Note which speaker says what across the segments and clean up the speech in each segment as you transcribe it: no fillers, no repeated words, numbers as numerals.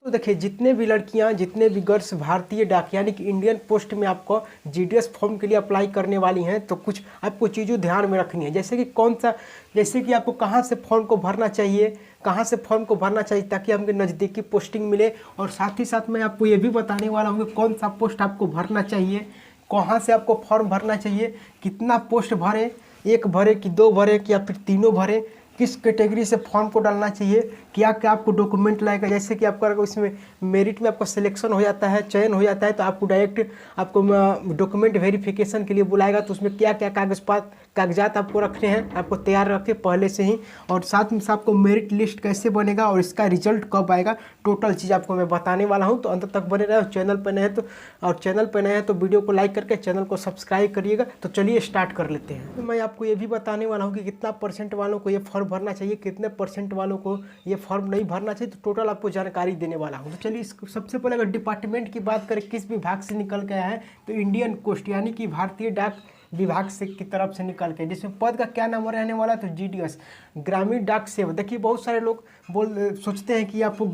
Speaker 1: तो देखिए, जितने भी लड़कियां, जितने भी गर्ल्स भारतीय डाक यानी कि इंडियन पोस्ट में आपको जीडीएस फॉर्म के लिए अप्लाई करने वाली हैं, तो कुछ आपको चीज़ों ध्यान में रखनी है। जैसे कि कौन सा, जैसे कि आपको कहां से फॉर्म को भरना चाहिए, कहां से फॉर्म को भरना चाहिए ताकि हमको नज़दीकी पोस्टिंग मिले। और साथ ही साथ मैं आपको ये भी बताने वाला हूँ कि कौन सा पोस्ट आपको भरना चाहिए, कहाँ से आपको फॉर्म भरना चाहिए, कितना पोस्ट भरें, एक भरे कि दो भरे कि या फिर तीनों भरें, किस कैटेगरी से फॉर्म को डालना चाहिए, क्या क्या आपको डॉक्यूमेंट लगेगा। जैसे कि आपका अगर इसमें मेरिट में आपका सिलेक्शन हो जाता है, चयन हो जाता है, तो आपको डायरेक्ट आपको डॉक्यूमेंट वेरिफिकेशन के लिए बुलाएगा। तो उसमें क्या क्या कागजात आपको रखने हैं, आपको तैयार रखें पहले से ही। और साथ में आपको मेरिट लिस्ट कैसे बनेगा और इसका रिजल्ट कब आएगा, टोटल चीज़ आपको मैं बताने वाला हूँ। तो अंत तक बने रहे। चैनल पर नए हैं तो वीडियो को लाइक करके चैनल को सब्सक्राइब करिएगा। तो चलिए स्टार्ट कर लेते हैं। तो मैं आपको ये भी बताने वाला हूँ कि कितना परसेंट वालों को ये फॉर्म भरना चाहिए, कितने परसेंट वालों को ये फॉर्म नहीं भरना चाहिए। तो टोटल आपको जानकारी देने वाला हूँ। तो चलिए सबसे पहले अगर डिपार्टमेंट की बात करें, किस विभाग से निकल के आया है, तो इंडियन पोस्ट यानी कि भारतीय डाक विभाग से की तरफ से निकल के, जिसमें पद का क्या नाम रहने वाला है, तो जीडीएस ग्रामीण डाक सेवक। देखिए, बहुत सारे लोग सोचते हैं कि आपको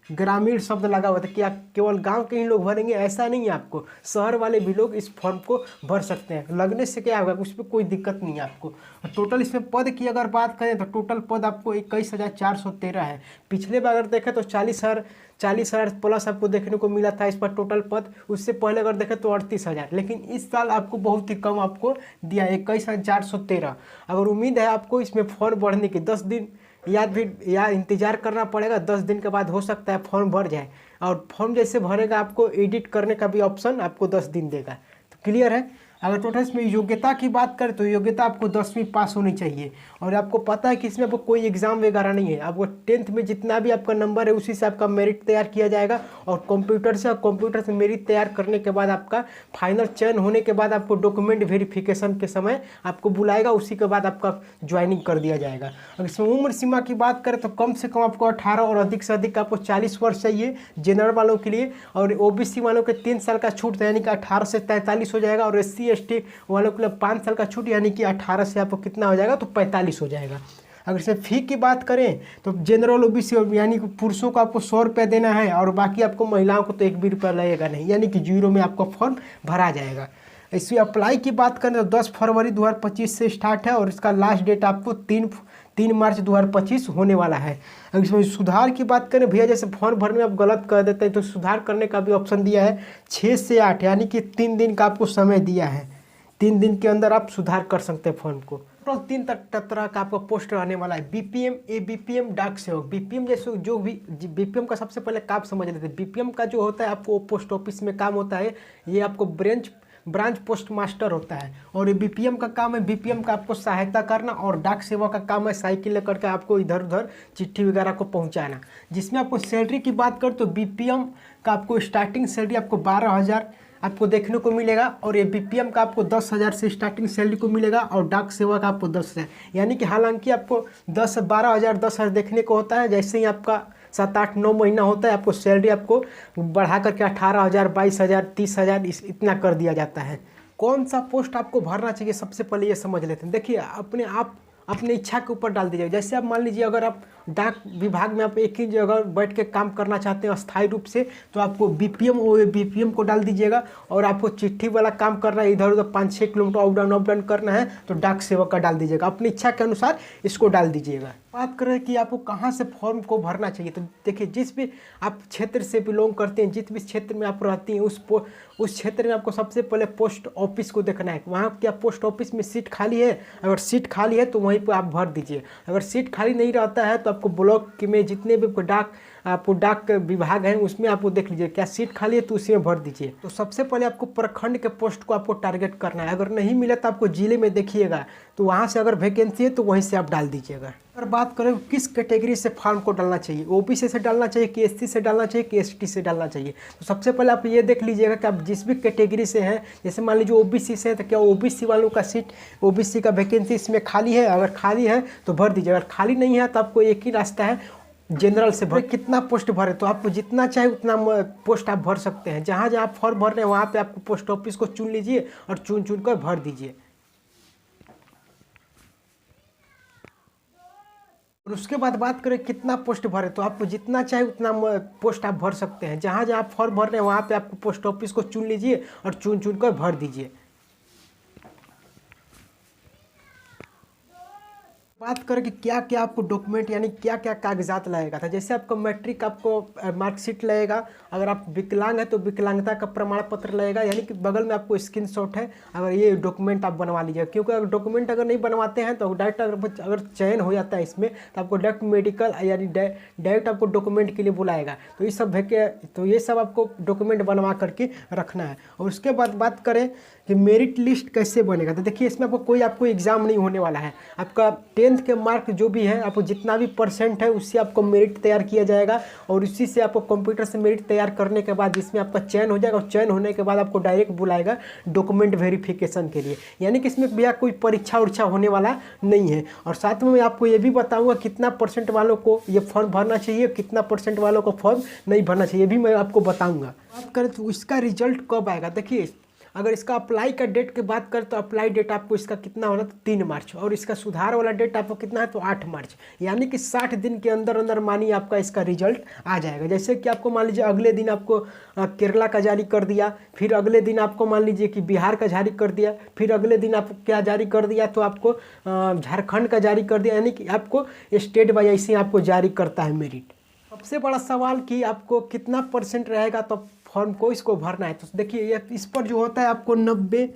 Speaker 1: ग्रामीण शब्द लगा हुआ था कि आप केवल गांव के ही लोग भरेंगे, ऐसा नहीं है। आपको शहर वाले भी लोग इस फॉर्म को भर सकते हैं। लगने से क्या होगा, उस पर कोई दिक्कत नहीं है आपको। टोटल इसमें पद की अगर बात करें तो टोटल पद आपको 21,413 है। पिछले बार अगर देखें तो 40,000 प्लस आपको देखने को मिला था इस पर टोटल पद। उससे पहले अगर देखें तो 38,000, लेकिन इस साल आपको बहुत ही कम आपको दिया, 21,413। अगर उम्मीद है आपको इसमें फॉर्म बढ़ने की, 10 दिन या इंतजार करना पड़ेगा। 10 दिन के बाद हो सकता है फॉर्म भर जाए। और फॉर्म जैसे भरेगा आपको एडिट करने का भी ऑप्शन आपको 10 दिन देगा। तो क्लियर है। अगर टोटल इसमें योग्यता की बात करें तो योग्यता आपको 10वीं पास होनी चाहिए। और आपको पता है कि इसमें आपको कोई एग्जाम वगैरह नहीं है। आपको 10th में जितना भी आपका नंबर है उसी से आपका मेरिट तैयार किया जाएगा। और कंप्यूटर से मेरिट तैयार करने के बाद आपका फाइनल चयन होने के बाद आपको डॉक्यूमेंट वेरिफिकेशन के समय आपको बुलाएगा। उसी के बाद आपका ज्वाइनिंग कर दिया जाएगा। अगर इसमें उम्र सीमा की बात करें तो कम से कम आपको 18 और अधिक से अधिक आपको 40 वर्ष चाहिए जनरल वालों के लिए। और ओबीसी वालों के 3 साल का छूट यानी कि 18 से 43 हो जाएगा। और SC ST वालों के लिए 5 साल का छूट यानी कि 18 से आपको कितना हो जाएगा, तो 45 हो जाएगा। अगर इसमें फी की बात करें तो जनरल ओबीसी यानी कि पुरुषों को आपको 100 रुपये देना है और बाकी आपको महिलाओं को तो 1 भी रुपया लगेगा नहीं, यानी कि 0 में आपका फॉर्म भरा जाएगा। इसमें अप्लाई की बात करें तो 10 फरवरी 2025 से स्टार्ट है और इसका लास्ट डेट आपको 3 मार्च 2025 होने वाला है। अगर इसमें सुधार की बात करें भैया, जैसे फॉर्म भरने में आप गलत कर देते हैं तो सुधार करने का भी ऑप्शन दिया है। 6 से 8 यानी कि 3 दिन का आपको समय दिया है। 3 दिन के अंदर आप सुधार कर सकते हैं फॉर्म को। टोटल 3 तरह का आपका पोस्ट रहने वाला है। बीपीएम, एबीपीएम, डाक सेवक। बीपीएम जैसे जो भी बीपीएम का सबसे पहले काम समझ लेते हैं। बीपीएम का जो होता है आपको पोस्ट ऑफिस में काम होता है, ये आपको ब्रांच पोस्ट मास्टर होता है। और ये बीपीएम का काम है, बीपीएम का आपको सहायता करना। और डाक सेवा का काम है साइकिल लेकर के आपको इधर उधर चिट्ठी वगैरह को पहुंचाना। जिसमें आपको सैलरी की बात करें तो बीपीएम का आपको स्टार्टिंग सैलरी आपको 12,000 आपको देखने को मिलेगा। और ये बीपीएम का आपको 10,000 से स्टार्टिंग सैलरी को मिलेगा। और डाक सेवा का आपको 10,000, यानी कि हालांकि आपको 12,000 देखने को होता है। जैसे ही आपका 7, 8, 9 महीना होता है आपको सैलरी आपको बढ़ा करके 18,000, 22,000, 30,000 इतना कर दिया जाता है। कौन सा पोस्ट आपको भरना चाहिए सबसे पहले ये समझ लेते हैं। देखिए, अपने इच्छा के ऊपर डाल दीजिएगा। जैसे आप मान लीजिए अगर आप डाक विभाग में आप एक ही जगह बैठ के काम करना चाहते हैं अस्थायी रूप से, तो आपको बीपीएम को डाल दीजिएगा। और आपको चिट्ठी वाला काम करना है, इधर उधर 5-6 किलोमीटर अप डाउन करना है, तो डाक सेवक का डाल दीजिएगा। अपनी इच्छा के अनुसार इसको डाल दीजिएगा। बात करें कि आपको कहाँ से फॉर्म को भरना चाहिए, तो देखिए, जिस भी आप क्षेत्र से बिलोंग करते हैं, जिस भी क्षेत्र में आप रहती हैं, उस क्षेत्र में आपको सबसे पहले पोस्ट ऑफिस को देखना है। वहाँ क्या पोस्ट ऑफिस में सीट खाली है। अगर सीट खाली है तो वहीं पर आप भर दीजिए। अगर सीट खाली नहीं रहता है तो आपको ब्लॉक में जितने भी डाक विभाग हैं उसमें आपको देख लीजिए क्या सीट खाली है, तो उसी में भर दीजिए। तो सबसे पहले आपको प्रखंड के पोस्ट को आपको टारगेट करना है। अगर नहीं मिला तो आपको जिले में देखिएगा, तो वहाँ से अगर वैकेंसी है तो वहीं से आप डाल दीजिएगा। अगर बात करें किस कैटेगरी से फॉर्म को डालना चाहिए, ओबीसी से डालना चाहिए कि एससी से डालना चाहिए कि एसटी से डालना चाहिए, तो सबसे पहले आप ये देख लीजिएगा कि आप जिस भी कैटेगरी से हैं। जैसे मान लीजिए ओबीसी से है तो क्या ओबीसी वालों का सीट, ओबीसी का वैकेंसी इसमें खाली है। अगर खाली है तो भर दीजिए। अगर खाली नहीं है तो आपको एक ही रास्ता है, जनरल से भर। कितना पोस्ट भरे, तो आपको जितना चाहे उतना पोस्ट आप भर सकते हैं। जहाँ जहाँ फॉर्म भर रहे हैं वहाँ पे आपको पोस्ट ऑफिस को चुन लीजिए और चुन कर भर दीजिए। और उसके बाद बात करें कितना पोस्ट भरे, तो आप जितना चाहे उतना पोस्ट आप भर सकते हैं। जहाँ जहाँ आप फॉर्म भर रहे हैं वहाँ पे आपको पोस्ट ऑफिस को चुन लीजिए और चुन चुन कर भर दीजिए। बात करें कि क्या क्या आपको डॉक्यूमेंट यानी क्या क्या कागजात लगेगा था। जैसे आपको मैट्रिक आपको मार्कशीट लगेगा, अगर आप विकलांग है तो विकलांगता का प्रमाण पत्र लगेगा, यानी कि बगल में आपको स्क्रीनशॉट है, अगर ये डॉक्यूमेंट आप बनवा लीजिए। क्योंकि अगर डॉक्यूमेंट अगर नहीं बनवाते हैं तो डायरेक्ट अगर चयन हो जाता है इसमें तो आपको डायरेक्ट मेडिकल यानी डायरेक्ट आपको डॉक्यूमेंट के लिए बुलाएगा। तो ये सब आपको डॉक्यूमेंट बनवा करके रखना है। और उसके बाद बात करें कि मेरिट लिस्ट कैसे बनेगा, तो देखिए इसमें आपको एग्जाम नहीं होने वाला है। आपका 10th के मार्क जो भी है, आपको जितना भी परसेंट है उससे आपको मेरिट तैयार किया जाएगा और उसी से आपको कंप्यूटर से मेरिट तैयार करने के बाद इसमें आपका चयन हो जाएगा। और चयन होने के बाद आपको डायरेक्ट बुलाएगा डॉक्यूमेंट वेरिफिकेशन के लिए, यानी कि इसमें भैया कोई परीक्षा उरीक्षा होने वाला नहीं है। और साथ में मैं आपको ये भी बताऊँगा कितना परसेंट वालों को ये फॉर्म भरना चाहिए, कितना परसेंट वालों को फॉर्म नहीं भरना चाहिए, ये भी मैं आपको बताऊँगा। बात करें तो इसका रिजल्ट कब आएगा, देखिए अगर इसका अप्लाई का डेट की बात करें तो अप्लाई डेट आपको इसका कितना हो रहा है तो 3 मार्च, और इसका सुधार वाला डेट आपको कितना है तो 8 मार्च, यानी कि 60 दिन के अंदर अंदर मानिए आपका इसका रिजल्ट आ जाएगा। जैसे कि आपको मान लीजिए अगले दिन आपको केरला का जारी कर दिया, फिर अगले दिन आपको मान लीजिए कि बिहार का जारी कर दिया, फिर अगले दिन आपको क्या जारी कर दिया तो आपको झारखंड का जारी कर दिया, यानी कि आपको स्टेट बाई ऐसे आपको जारी करता है मेरिट। सबसे बड़ा सवाल कि आपको कितना परसेंट रहेगा तो फॉर्म को इसको भरना है। तो देखिए ये इस पर जो होता है आपको 90,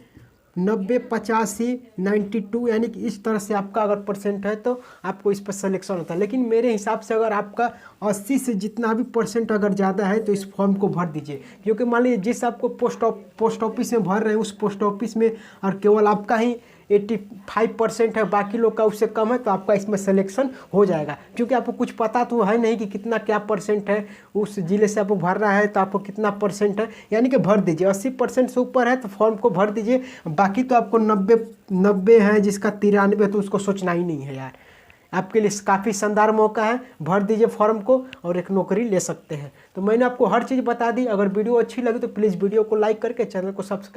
Speaker 1: 85, 92, यानी कि इस तरह से आपका अगर परसेंट है तो आपको इस पर सिलेक्शन होता है। लेकिन मेरे हिसाब से अगर आपका 80 से जितना भी परसेंट अगर ज़्यादा है तो इस फॉर्म को भर दीजिए। क्योंकि मान लीजिए जिस आपको पोस्ट ऑफिस में भर रहे हैं उस पोस्ट ऑफिस में और केवल आपका ही 85% है, बाकी लोग का उससे कम है, तो आपका इसमें सिलेक्शन हो जाएगा। क्योंकि आपको कुछ पता तो है नहीं कि कितना क्या परसेंट है, उस ज़िले से आपको भर रहा है तो आपको कितना परसेंट है, यानी कि भर दीजिए। 80% से ऊपर है तो फॉर्म को भर दीजिए। बाकी तो आपको 90 है, जिसका 93 तो उसको सोचना ही नहीं है यार। आपके लिए काफ़ी शानदार मौका है, भर दीजिए फॉर्म को और एक नौकरी ले सकते हैं। तो मैंने आपको हर चीज़ बता दी। अगर वीडियो अच्छी लगी तो प्लीज़ वीडियो को लाइक करके चैनल को सब्सक्राइब